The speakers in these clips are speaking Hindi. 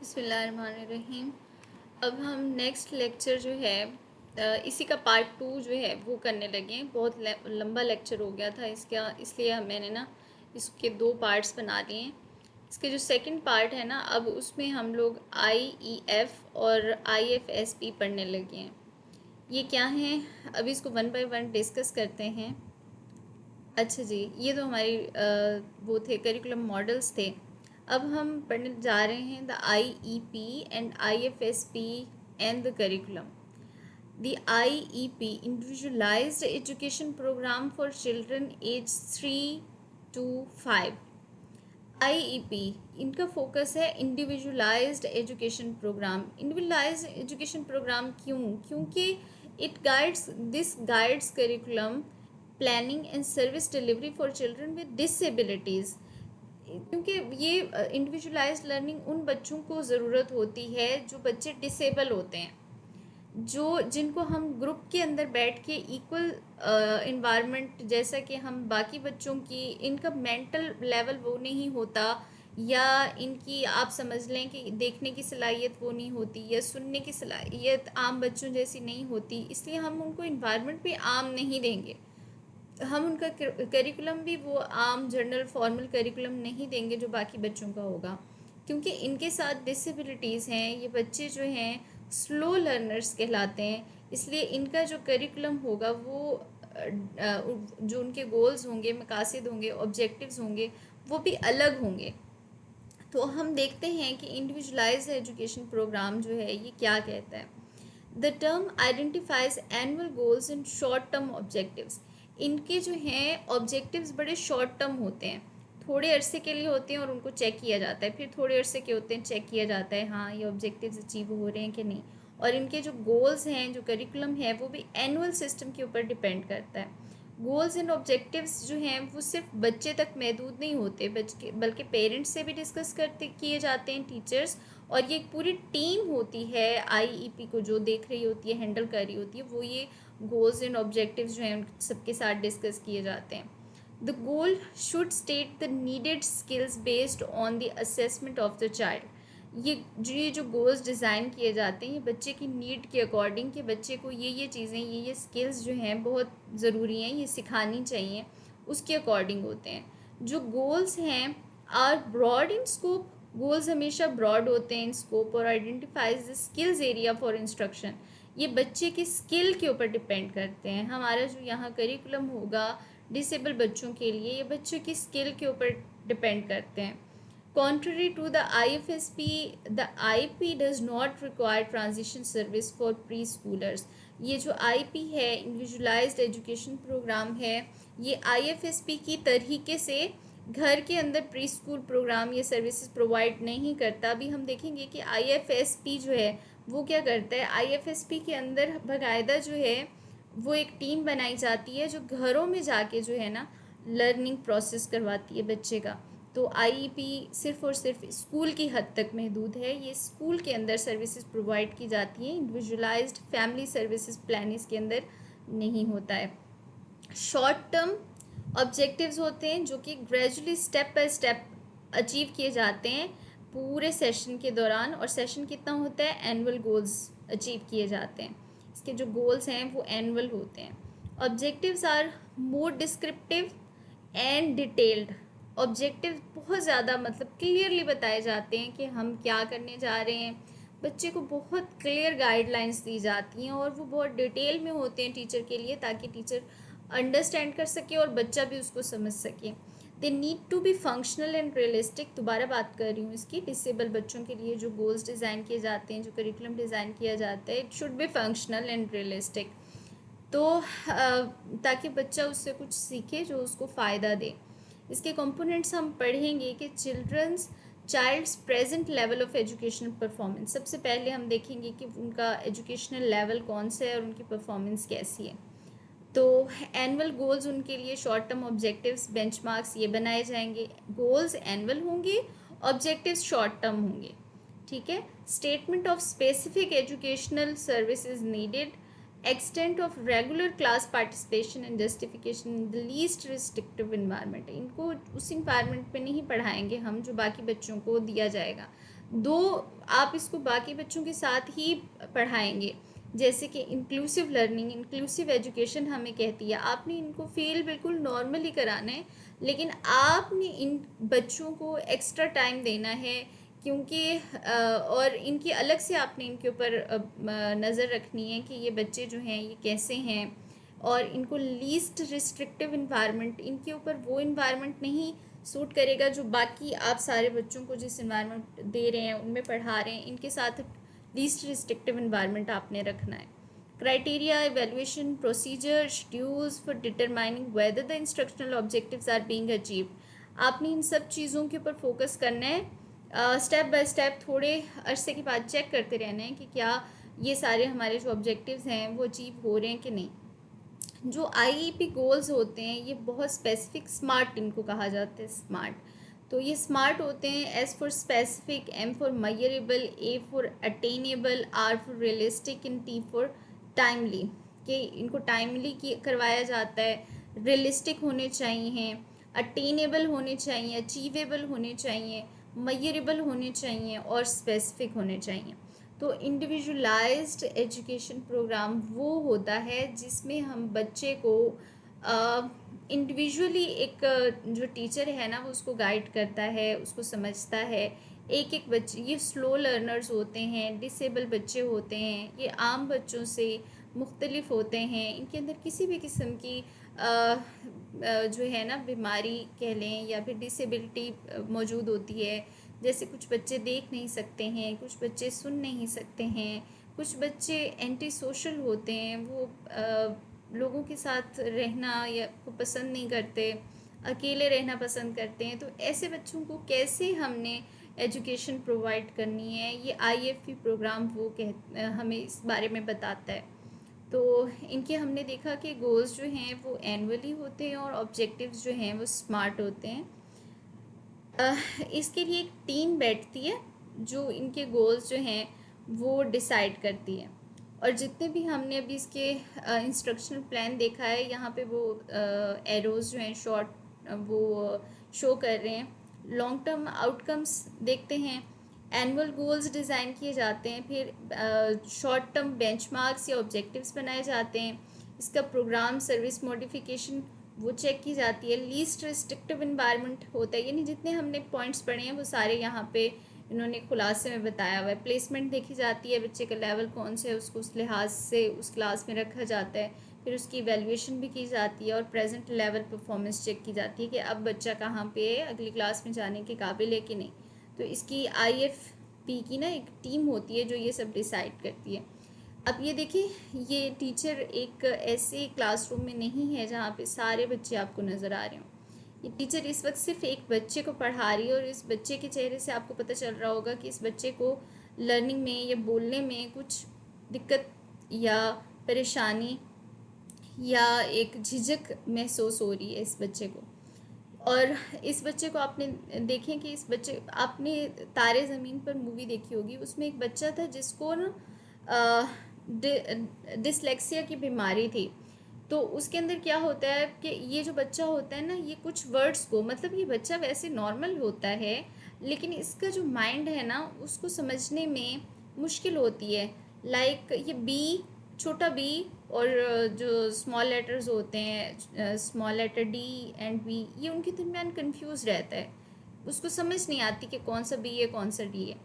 बिस्मिल्लाहिर्रहमानिर्रहीम। अब हम नेक्स्ट लेक्चर जो है इसी का पार्ट 2 जो है वो करने लगे हैं। बहुत लंबा लेक्चर हो गया था इसका, इसलिए मैंने ना इसके 2 पार्ट्स बना लिए हैं। इसके जो सेकंड पार्ट है ना, अब उसमें हम लोग IEF और IFSP पढ़ने लगे हैं। ये क्या हैं, अभी इसको 1 बाय 1 डिस्कस करते हैं। अच्छा जी, ये तो हमारी वो थे करिकुलम मॉडल्स थे। अब हम पढ़ने जा रहे हैं the IEP and IFSP and the curriculum. The IEP, Individualized Education Program for Children age 3 to 5. IEP इनका फोकस है individualized education programme. Individualized education programme क्यों? क्योंकि this guides curriculum planning and service delivery for children with disabilities. क्योंकि ये इंडिविजुअलाइज्ड लर्निंग उन बच्चों को ज़रूरत होती है जो बच्चे डिसेबल होते हैं, जिनको हम ग्रुप के अंदर बैठ के इक्वल इन्वायरमेंट, जैसा कि हम बाकी बच्चों की, इनका मेंटल लेवल वो नहीं होता, या इनकी आप समझ लें कि देखने की सलाहियत वो नहीं होती, या सुनने की सलाहियत आम बच्चों जैसी नहीं होती, इसलिए हम उनको इन्वायरमेंट भी आम नहीं देंगे। हम उनका करिकुलम भी वो आम जनरल फॉर्मल करिकुलम नहीं देंगे जो बाकी बच्चों का होगा, क्योंकि इनके साथ डिसेबिलिटीज़ हैं। ये बच्चे जो हैं स्लो लर्नर्स कहलाते हैं, इसलिए इनका जो करिकुलम होगा वो जो उनके गोल्स होंगे, मकासद होंगे, ऑब्जेक्टिव्स होंगे, वो भी अलग होंगे। तो हम देखते हैं कि इंडिविजुअलाइज्ड एजुकेशन प्रोग्राम जो है ये क्या कहता है। The term identifies annual goals and short term objectives. इनके जो हैं ऑब्जेक्टिव्स बड़े शॉर्ट टर्म होते हैं, थोड़े अरसे के लिए होते हैं और उनको चेक किया जाता है, फिर थोड़े अरसे के होते हैं, चेक किया जाता है हाँ ये ऑब्जेक्टिव्स अचीव हो रहे हैं कि नहीं। और इनके जो गोल्स हैं, जो करिकुलम है, वो भी एनुअल सिस्टम के ऊपर डिपेंड करता है। गोल्स एंड ऑब्जेक्टिव्स जो हैं वो सिर्फ बच्चे तक महदूद नहीं होते, बल्कि पेरेंट्स से भी डिस्कस किए जाते हैं, टीचर्स, और ये एक पूरी टीम होती है IEP को जो देख रही होती है, हैंडल कर रही होती है, वो ये गोल्स एंड ऑब्जेक्टिव्स जो हैं उन सबके साथ डिस्कस किए जाते हैं। The goal should state the needed skills based on the assessment of the child. ये जो गोल्स डिज़ाइन किए जाते हैं, ये बच्चे की नीड के अकॉर्डिंग, कि बच्चे को ये चीज़ें, ये स्किल्स जो हैं बहुत ज़रूरी हैं, ये सिखानी चाहिए, उसके अकॉर्डिंग होते हैं। जो गोल्स हैं are broad in scope. Goals हमेशा ब्रॉड होते हैं इन स्कोप, और identifies the skills area for instruction. ये बच्चे की स्किल के ऊपर डिपेंड करते हैं। हमारा जो यहाँ करिकुलम होगा डिसेबल बच्चों के लिए, ये बच्चों की स्किल के ऊपर डिपेंड करते हैं। Contrary to the IFSP, the IP does not require transition service for preschoolers. ये जो IP है, इंडिविजुअलाइज्ड एजुकेशन प्रोग्राम है, ये IFSP की तरीके से घर के अंदर प्री स्कूल प्रोग्राम ये सर्विसेज प्रोवाइड नहीं करता। अभी हम देखेंगे कि IFSP जो है वो क्या करता है। IFSP के अंदर बाकायदा जो है वो एक टीम बनाई जाती है जो घरों में जाके जो है ना लर्निंग प्रोसेस करवाती है बच्चे का। तो IEP सिर्फ़ और सिर्फ स्कूल की हद तक महदूद है। ये स्कूल के अंदर सर्विसेज प्रोवाइड की जाती हैं, इंडिविजुअलाइज्ड फैमिली सर्विसेज प्लान इसके अंदर नहीं होता है। शॉर्ट टर्म ऑब्जेक्टिव्स होते हैं जो कि gradually step by step achieve किए जाते हैं पूरे सेशन के दौरान, और सेशन कितना होता है, एनुअल गोल्स अचीव किए जाते हैं। इसके जो गोल्स हैं वो एनुअल होते हैं। Objectives are more descriptive and detailed. Objective बहुत ज़्यादा मतलब क्लियरली बताए जाते हैं कि हम क्या करने जा रहे हैं। बच्चे को बहुत क्लियर गाइडलाइंस दी जाती हैं, और वो बहुत डिटेल में होते हैं टीचर के लिए, ताकि टीचर अंडरस्टैंड कर सके और बच्चा भी उसको समझ सके। They need to be functional and realistic. दोबारा बात कर रही हूँ इसकी, डिसेबल बच्चों के लिए जो गोल्स डिज़ाइन किए जाते हैं, जो करिकुलम डिज़ाइन किया जाता है, it should be functional and realistic. तो ताकि बच्चा उससे कुछ सीखे जो उसको फ़ायदा दे। इसके कंपोनेंट्स हम पढ़ेंगे कि child's present level of educational performance. सबसे पहले हम देखेंगे कि उनका एजुकेशनल लेवल कौन सा है और उनकी परफॉर्मेंस कैसी है। तो एनुअल गोल्स उनके लिए, शॉर्ट टर्म ऑब्जेक्टिव्स, बेंचमार्क्स ये बनाए जाएंगे। गोल्स एनुअल होंगे, ऑब्जेक्टिव्स शॉर्ट टर्म होंगे, ठीक है। Statement of specific educational services needed, extent of regular class participation and justification in the least restrictive environment. इनको उस इन्वायरमेंट पे नहीं पढ़ाएंगे हम जो बाकी बच्चों को दिया जाएगा। दो आप इसको बाकी बच्चों के साथ ही पढ़ाएंगे, जैसे कि इंक्लूसिव लर्निंग, इंक्लूसिव एजुकेशन हमें कहती है। आपने इनको फील बिल्कुल नॉर्मली कराना है, लेकिन आपने इन बच्चों को एक्स्ट्रा टाइम देना है, क्योंकि और इनकी अलग से आपने इनके ऊपर नज़र रखनी है कि ये बच्चे जो हैं ये कैसे हैं, और इनको लीस्ट रिस्ट्रिक्टिव इन्वायरमेंट, इनके ऊपर वो इन्वायरमेंट नहीं सूट करेगा जो बाकी आप सारे बच्चों को जिस इन्वायरमेंट दे रहे हैं उनमें पढ़ा रहे हैं, इनके साथ लीस्ट रिस्ट्रिक्टिव इन्वायरमेंट आपने रखना है। Criteria, evaluation, procedure, schedules for determining whether the instructional objectives are being achieved. आपने इन सब चीज़ों के ऊपर फोकस करना है, स्टेप बाय स्टेप थोड़े अरसे के बाद चेक करते रहना है कि क्या ये सारे हमारे जो ऑब्जेक्टिव्स हैं वो अचीव हो रहे हैं कि नहीं। जो आईईपी गोल्स होते हैं ये बहुत स्पेसिफिक, स्मार्ट इनको कहा जाता है, स्मार्ट। तो ये स्मार्ट होते हैं, S for specific, M for measurable, A for attainable, R for realistic and T for timely. कि इनको टाइमली करवाया जाता है, रियलिस्टिक होने चाहिए, अटेनेबल होने चाहिए, अचीवेबल होने चाहिए, मयरेबल होने चाहिए और स्पेसिफिक होने चाहिए। तो इंडिविजुअलाइज्ड एजुकेशन प्रोग्राम वो होता है जिसमें हम बच्चे को इंडिविजुअली एक जो टीचर है ना वो उसको गाइड करता है, उसको समझता है। एक एक बच्चे, ये स्लो लर्नर्स होते हैं, डिसेबल बच्चे होते हैं, ये आम बच्चों से मुख्तलिफ होते हैं, इनके अंदर किसी भी किस्म की जो है ना बीमारी कह लें या फिर डिसेबिलिटी मौजूद होती है। जैसे कुछ बच्चे देख नहीं सकते हैं, कुछ बच्चे सुन नहीं सकते हैं, कुछ बच्चे एंटी सोशल होते हैं, वो लोगों के साथ रहना या को पसंद नहीं करते, अकेले रहना पसंद करते हैं। तो ऐसे बच्चों को कैसे हमने एजुकेशन प्रोवाइड करनी है, ये आईएफपी प्रोग्राम वो हमें इस बारे में बताता है। तो इनके हमने देखा कि गोल्स जो हैं वो एनुअली होते हैं और ऑब्जेक्टिव्स जो हैं वो स्मार्ट होते हैं। इसके लिए एक टीम बैठती है जो इनके गोल्स जो हैं वो डिसाइड करती है। और जितने भी हमने अभी इसके इंस्ट्रक्शनल प्लान देखा है, यहाँ पे वो एरोज़ जो हैं शॉर्ट वो शो कर रहे हैं। लॉन्ग टर्म आउटकम्स देखते हैं, एनुअल गोल्स डिज़ाइन किए जाते हैं, फिर शॉर्ट टर्म बेंचमार्क्स या ऑब्जेक्टिव्स बनाए जाते हैं। इसका प्रोग्राम सर्विस मॉडिफिकेशन वो चेक की जाती है। लीस्ट रिस्ट्रिक्टिव इन्वायरमेंट होता है, यानी जितने हमने पॉइंट्स पढ़े हैं वो सारे यहाँ पे इन्होंने खुलासे में बताया हुआ है। प्लेसमेंट देखी जाती है, बच्चे का लेवल कौन से है उसको उस लिहाज से उस क्लास में रखा जाता है। फिर उसकी वैल्यूएशन भी की जाती है और प्रेजेंट लेवल परफॉर्मेंस चेक की जाती है कि अब बच्चा कहाँ पे है, अगली क्लास में जाने के काबिल है कि नहीं। तो इसकी आईएफपी की ना एक टीम होती है जो ये सब डिसाइड करती है। अब ये देखिए, ये टीचर एक ऐसे क्लासरूम में नहीं है जहाँ पे सारे बच्चे आपको नज़र आ रहे हों। ये टीचर इस वक्त सिर्फ एक बच्चे को पढ़ा रही है, और इस बच्चे के चेहरे से आपको पता चल रहा होगा कि इस बच्चे को लर्निंग में या बोलने में कुछ दिक्कत या परेशानी या एक झिझक महसूस हो रही है इस बच्चे को। और इस बच्चे को आपने देखें कि इस बच्चे, आपने तारे ज़मीन पर मूवी देखी होगी, उसमें एक बच्चा था जिसको ना डिसलेक्सिया की बीमारी थी। तो उसके अंदर क्या होता है कि ये जो बच्चा होता है ना, ये कुछ वर्ड्स को, मतलब ये बच्चा वैसे नॉर्मल होता है लेकिन इसका जो माइंड है ना उसको समझने में मुश्किल होती है। लाइक ये बी, छोटा बी और जो स्मॉल लेटर्स होते हैं, small letter D and B, ये उनके दरमियान कंफ्यूज रहता है, उसको समझ नहीं आती कि कौन सा बी है कौन सा डी है।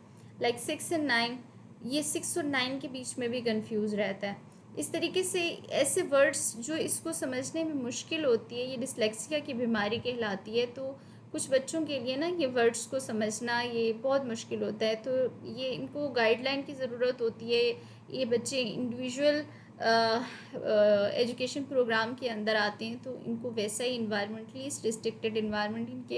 लाइक 6 एंड 9, ये 6 और 9 के बीच में भी कंफ्यूज रहता है। इस तरीके से ऐसे वर्ड्स जो इसको समझने में मुश्किल होती है, ये डिसलेक्सिया की बीमारी कहलाती है। तो कुछ बच्चों के लिए ना ये वर्ड्स को समझना ये बहुत मुश्किल होता है, तो ये इनको गाइडलाइन की ज़रूरत होती है। ये बच्चे इंडिविजुअल एजुकेशन प्रोग्राम के अंदर आते हैं, तो इनको वैसा ही इन्वायरमेंटली रिस्ट्रिक्टेड इन्वायरमेंट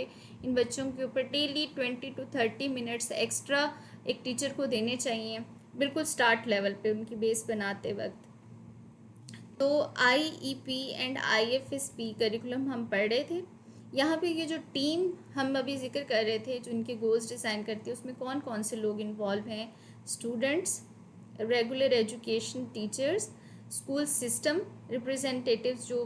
इन बच्चों के ऊपर डेली 20 to 30 मिनट्स एक्स्ट्रा एक टीचर को देने चाहिए, बिल्कुल स्टार्ट लेवल पे उनकी बेस बनाते वक्त। तो आईईपी एंड आईएफएसपी करिकुलम हम पढ़ रहे थे। यहाँ पे ये जो टीम हम अभी जिक्र कर रहे थे जो इनके गोल्स डिज़ाइन करती है, उसमें कौन कौन से लोग इन्वॉल्व हैं? Students, regular education teachers, school system representatives, जो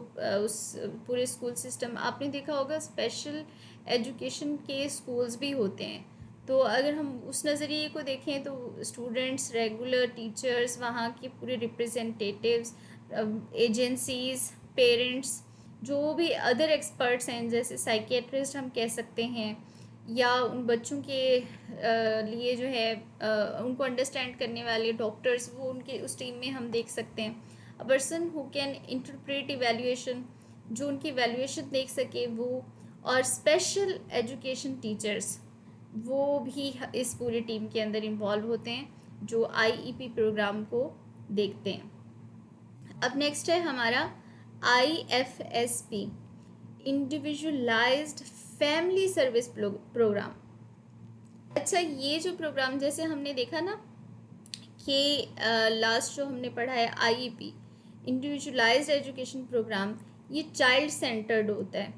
उस पूरे स्कूल सिस्टम, आपने देखा होगा स्पेशल एजुकेशन के स्कूल्स भी होते हैं। तो अगर हम उस नज़रिए को देखें तो स्टूडेंट्स, रेगुलर टीचर्स, वहाँ के पूरे रिप्रेजेंटेटिव्स, एजेंसीज़, पेरेंट्स, जो भी अदर एक्सपर्ट्स हैं जैसे साइकियाट्रिस्ट हम कह सकते हैं, या उन बच्चों के लिए जो है उनको अंडरस्टैंड करने वाले डॉक्टर्स, वो उनके उस टीम में हम देख सकते हैं। A person who can interpret evaluation, जो उनकी वैल्यूएशन देख सके वो, और स्पेशल एजुकेशन टीचर्स, वो भी इस पूरी टीम के अंदर इन्वॉल्व होते हैं जो आईईपी प्रोग्राम को देखते हैं। अब नेक्स्ट है हमारा IFSP, individualized family service programme. अच्छा, ये जो प्रोग्राम जैसे हमने देखा ना कि लास्ट जो हमने पढ़ा है IEP, इंडिविजुअलाइज्ड एजुकेशन प्रोग्राम, ये चाइल्ड सेंटर्ड होता है,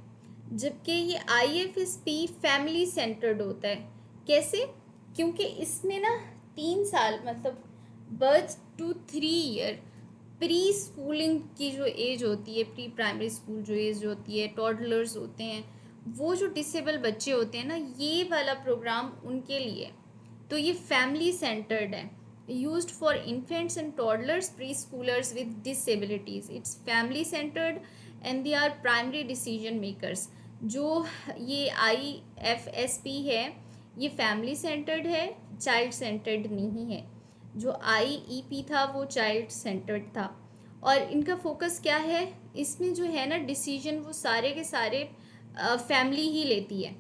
जबकि ये IFSP फैमिली सेंटर्ड होता है। कैसे? क्योंकि इसमें ना 3 साल मतलब birth to 3 year preschooling की जो एज होती है, प्री प्राइमरी स्कूल जो एज होती है, टॉडलर्स होते हैं, वो जो डिसेबल बच्चे होते हैं ना, ये वाला प्रोग्राम उनके लिए, तो ये फैमिली सेंटर्ड है, used for infants and toddlers, preschoolers with disabilities. It's family centred and they are primary decision makers. जो ये IFSP है, ये फैमिली सेंटर्ड है, चाइल्ड सेंटर्ड नहीं है। जो IEP था वो चाइल्ड सेंटर्ड था। और इनका फोकस क्या है, इसमें जो है ना डिसीजन वो सारे के सारे फैमिली ही लेती है,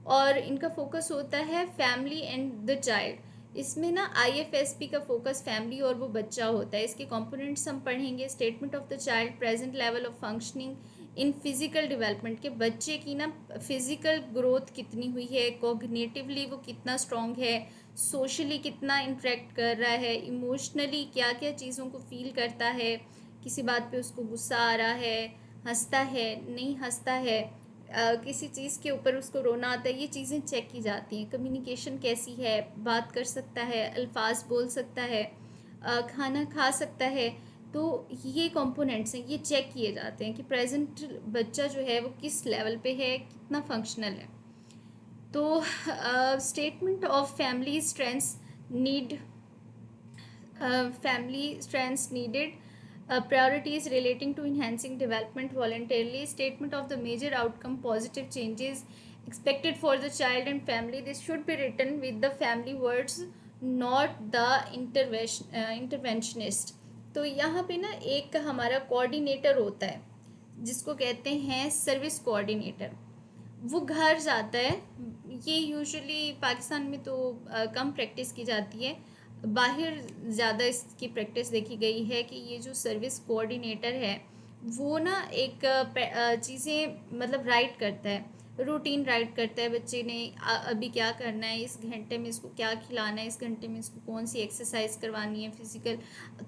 और इनका फोकस होता है फैमिली एंड द चाइल्ड। इसमें ना IFSP का फोकस फैमिली और वो बच्चा होता है। इसके कंपोनेंट्स हम पढ़ेंगे। Statement of the child, present level of functioning in physical development, के बच्चे की ना फिजिकल ग्रोथ कितनी हुई है, कॉग्निटिवली वो कितना स्ट्रॉन्ग है, सोशली कितना इंटरेक्ट कर रहा है, इमोशनली क्या क्या चीज़ों को फील करता है, किसी बात पे उसको गुस्सा आ रहा है, हंसता है, नहीं हंसता है, किसी चीज़ के ऊपर उसको रोना आता है, ये चीज़ें चेक की जाती हैं। कम्युनिकेशन कैसी है, बात कर सकता है, अल्फाज बोल सकता है, खाना खा सकता है। तो ये कंपोनेंट्स हैं, ये चेक किए जाते हैं कि प्रेजेंट बच्चा जो है वो किस लेवल पे है, कितना फंक्शनल है। तो statement of family strengths need, family strengths needed, priorities relating to enhancing development voluntarily, statement of the major outcome positive changes expected for the child and family. This should be written with the family words, not the interventionist. तो यहाँ पे ना एक हमारा कोऑर्डिनेटर होता है जिसको कहते हैं सर्विस कोऑर्डिनेटर। वो घर जाता है, ये यूजुअली पाकिस्तान में तो कम प्रैक्टिस की जाती है, बाहर ज़्यादा इसकी प्रैक्टिस देखी गई है कि ये जो सर्विस कोऑर्डिनेटर है वो ना एक चीज़ें मतलब राइट करता है, रूटीन राइट करता है। बच्चे ने अभी क्या करना है, इस घंटे में इसको क्या खिलाना है, इस घंटे में इसको कौन सी एक्सरसाइज करवानी है फिजिकल,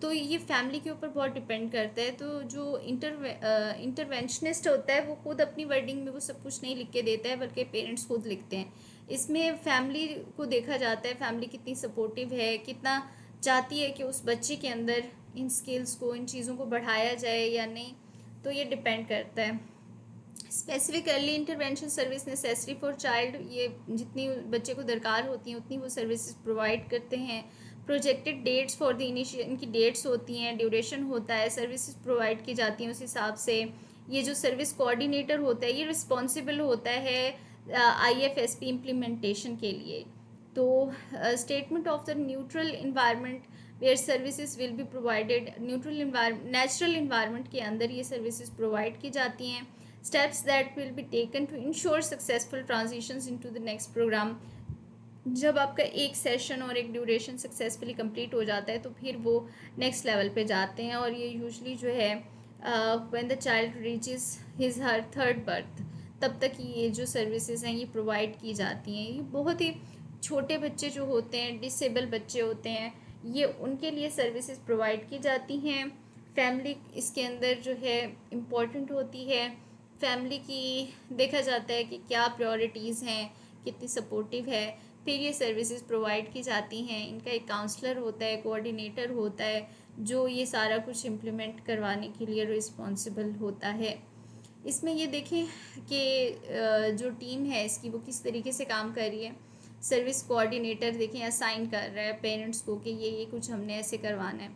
तो ये फैमिली के ऊपर बहुत डिपेंड करता है। तो जो इंटरवेंशनिस्ट होता है वो खुद अपनी वर्डिंग में वो सब कुछ नहीं लिख के देता है, बल्कि पेरेंट्स खुद लिखते हैं। इसमें फैमिली को देखा जाता है, फैमिली कितनी सपोर्टिव है, कितना चाहती है कि उस बच्चे के अंदर इन स्किल्स को, इन चीज़ों को बढ़ाया जाए या नहीं, तो ये डिपेंड करता है। Specific early intervention service necessary for child, ये जितनी बच्चे को दरकार होती हैं उतनी वो सर्विसेज प्रोवाइड करते हैं। Projected dates for the initial, इनकी डेट्स होती हैं, ड्यूरेशन होता है, सर्विसेज प्रोवाइड की जाती हैं उस हिसाब से। ये जो सर्विस कोऑर्डिनेटर होता है ये रिस्पॉन्सिबल होता है IFSP इम्प्लीमेंटेशन के लिए। तो statement of the neutral environment where services will be provided, neutral environment, natural environment के अंदर ये सर्विसेज प्रोवाइड की जाती हैं। Steps that will be taken to ensure successful transitions into the next programme. जब आपका एक सेशन और एक ड्यूरेशन सक्सेसफुली कंप्लीट हो जाता है तो फिर वो नेक्स्ट लेवल पे जाते हैं, और ये यूजुअली जो है when the child reaches his her third birth, तब तक ये जो सर्विसेज हैं ये प्रोवाइड की जाती हैं। ये बहुत ही छोटे बच्चे जो होते हैं, डिसेबल बच्चे होते हैं, ये उनके लिए सर्विसेज प्रोवाइड की जाती हैं। फैमिली इसके अंदर जो है इम्पॉर्टेंट होती है। फैमिली की देखा जाता है कि क्या प्रायोरिटीज़ हैं, कितनी सपोर्टिव है, फिर ये सर्विसेज प्रोवाइड की जाती हैं। इनका एक काउंसलर होता है, कोऑर्डिनेटर होता है, जो ये सारा कुछ इम्प्लीमेंट करवाने के लिए रिस्पॉन्सिबल होता है। इसमें ये देखें कि जो टीम है इसकी वो किस तरीके से काम कर रही है। सर्विस कोऑर्डिनेटर देखें असाइन कर रहा है पेरेंट्स को कि ये कुछ हमने ऐसे करवाना है।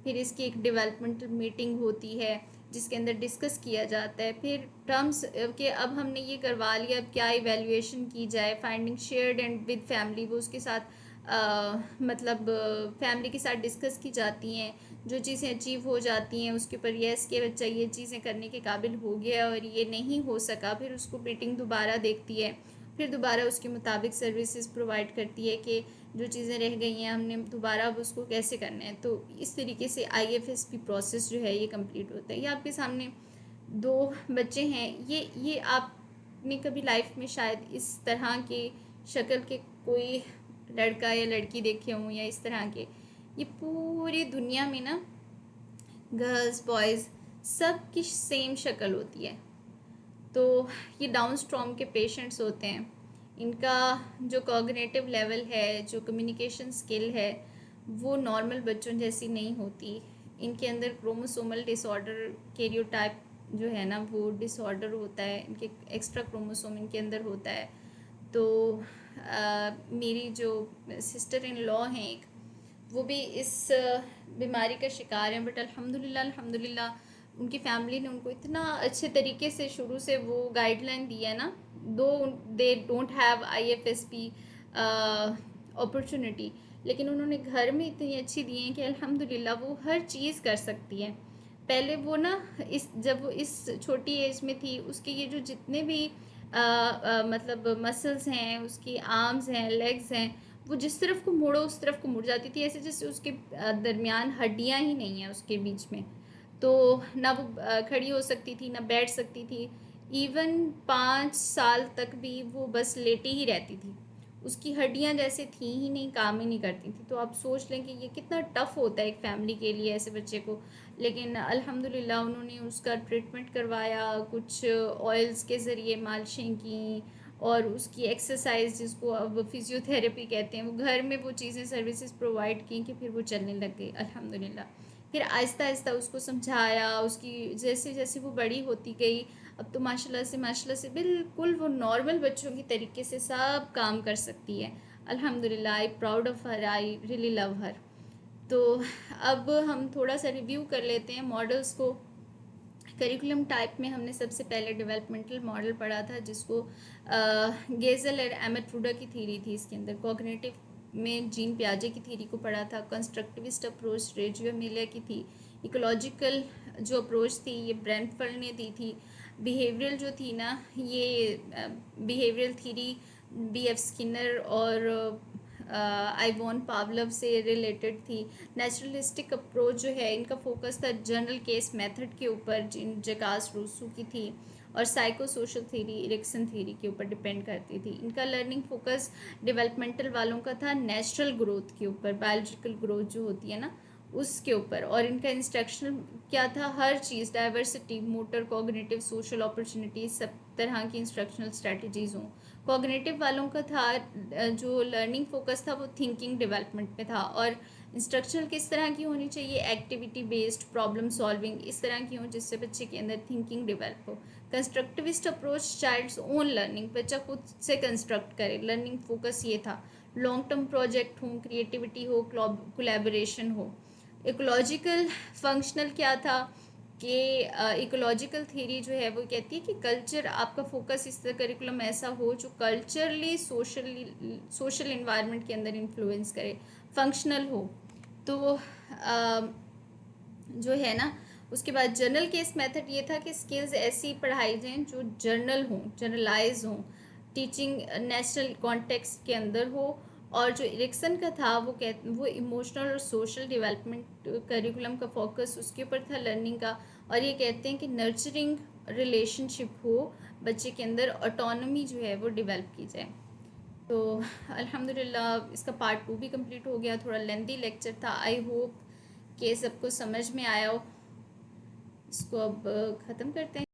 फिर इसकी एक डेवलपमेंटल मीटिंग होती है जिसके अंदर डिस्कस किया जाता है। फिर टर्म्स के अब हमने ये करवा लिया, अब क्या इवैल्यूएशन की जाए, finding shared and with family, वो उसके साथ मतलब फैमिली के साथ डिस्कस की जाती हैं। जो चीज़ें अचीव हो जाती हैं उसके ऊपर यस कि बच्चा ये चीज़ें करने के काबिल हो गया और ये नहीं हो सका, फिर उसको मीटिंग दोबारा देखती है, फिर दोबारा उसके मुताबिक सर्विसेज प्रोवाइड करती है कि जो चीज़ें रह गई हैं हमने दोबारा अब उसको कैसे करना है। तो इस तरीके से IFSP प्रोसेस जो है ये कंप्लीट होता है। ये आपके सामने 2 बच्चे हैं, ये आपने कभी लाइफ में शायद इस तरह की शक्ल के कोई लड़का या लड़की देखे हों या इस तरह के। ये पूरी दुनिया में ना गर्ल्स बॉयज़ सब की सेम शक्ल होती है। तो ये डाउन स्ट्रॉम के पेशेंट्स होते हैं, इनका जो कॉग्निटिव लेवल है, जो कम्युनिकेशन स्किल है, वो नॉर्मल बच्चों जैसी नहीं होती। इनके अंदर क्रोमोसोमल डिसऑर्डर कैरियोटाइप जो है ना वो डिसऑर्डर होता है, इनके एक्स्ट्रा क्रोमोसोम इनके अंदर होता है। तो मेरी जो सिस्टर इन लॉ हैं एक, वो भी इस बीमारी का शिकार हैं, बट अल्हम्दुलिल्लाह उनकी फैमिली ने उनको इतना अच्छे तरीके से शुरू से वो गाइडलाइन दिया है ना, दो they don't have IFSP opportunity, लेकिन उन्होंने घर में इतनी अच्छी दी हैं कि अल्हम्दुलिल्लाह वो हर चीज़ कर सकती हैं। पहले वो ना जब वो इस छोटी एज में थी उसके ये जो जितने भी मतलब मसल्स हैं, उसकी आर्म्स हैं, लेग्स हैं, वो जिस तरफ को मोड़ो उस तरफ को मुड़ जाती थी, ऐसे जैसे उसके दरमियान हड्डियां ही नहीं हैं उसके बीच में। तो ना वो खड़ी हो सकती थी ना बैठ सकती थी। इवन 5 साल तक भी वो बस लेटी ही रहती थी, उसकी हड्डियां जैसे थी ही नहीं, काम ही नहीं करती थी। तो आप सोच लें कि ये कितना टफ़ होता है एक फैमिली के लिए ऐसे बच्चे को। लेकिन अल्हम्दुलिल्लाह उन्होंने उसका ट्रीटमेंट करवाया, कुछ ऑयल्स के ज़रिए मालिशें की और उसकी एक्सरसाइज जिसको अब फिजियोथेरेपी कहते हैं, वो घर में वो चीज़ें सर्विसेज प्रोवाइड की कि फिर वो चलने लग गई अल्हम्दुलिल्लाह। फिर आहिस्ता आहिस्ता उसको समझाया, उसकी जैसे जैसे वो बड़ी होती गई, अब तो माशाल्लाह से बिल्कुल वो नॉर्मल बच्चों की तरीके से सब काम कर सकती है अल्हम्दुलिल्लाह। I proud of her, I really love हर। तो अब हम थोड़ा सा रिव्यू कर लेते हैं मॉडल्स को। करिकुलम टाइप में हमने सबसे पहले डेवलपमेंटल मॉडल पढ़ा था जिसको गेजल और एमेट फ्रूडर की थीरी थी। इसके अंदर कॉग्निटिव में जीन पियाजे की थीरी को पढ़ा था। कंस्ट्रक्टिविस्ट अप्रोच रेजियो मिलर की थी। इकोलॉजिकल जो अप्रोच थी ये ब्रेनफेल्ड ने दी थी। बिहेवियरल जो थी ना, ये बिहेवियरल थीरी BF स्किनर और आइवॉन पावलव से रिलेटेड थी। नेचुरलिस्टिक अप्रोच जो है इनका फोकस था जनरल केस मेथड के ऊपर, जिन जकास रूसू की थी, और psycho social theory Erikson theory के ऊपर डिपेंड करती थी। इनका लर्निंग फोकस डेवलपमेंटल वालों का था नेचुरल ग्रोथ के ऊपर, बायोलॉजिकल ग्रोथ जो होती है ना उसके ऊपर। और इनका इंस्ट्रक्शनल क्या था, हर चीज़ diversity, motor, cognitive, social opportunities, सब तरह की इंस्ट्रक्शनल स्ट्रेटजीज हों। कॉग्निटिव वालों का था जो लर्निंग फोकस था वो थिंकिंग डेवलपमेंट में था, और इंस्ट्रक्शनल किस तरह की होनी चाहिए, एक्टिविटी बेस्ड, प्रॉब्लम सॉल्विंग इस तरह की हो जिससे बच्चे के अंदर थिंकिंग डेवलप हो। Constructivist approach child's own learning, बच्चा खुद से कंस्ट्रक्ट करे, लर्निंग फोकस ये था। लॉन्ग टर्म प्रोजेक्ट हो, क्रिएटिविटी हो, कोलैबोरेशन हो। इकोलॉजिकल फंक्शनल क्या था कि इकोलॉजिकल थ्योरी जो है वो कहती है कि कल्चर, आपका फोकस इस तरह करिकुलम ऐसा हो जो कल्चरली सोशल इन्वायरमेंट के अंदर इन्फ्लुएंस करे। फंक्शनल हो तो जो है ना, उसके बाद जर्नल केस मेथड ये था कि स्किल्स ऐसी पढ़ाई जाएँ जो जर्नल हों, जनरलाइज हों, टीचिंग नेशनल कॉन्टेक्स्ट के अंदर हो। और जो इरिक्सन का था वो इमोशनल और सोशल डेवलपमेंट करिकुलम का फोकस उसके ऊपर था लर्निंग का। और ये कहते हैं कि नर्चरिंग रिलेशनशिप हो, बच्चे के अंदर ऑटोनॉमी जो है वो डेवलप की जाए। तो अल्हम्दुलिल्लाह इसका पार्ट 2 भी कंप्लीट हो गया। थोड़ा लेंथी लेक्चर था, आई होप कि सबको समझ में आया हो। इसको अब ख़त्म करते हैं।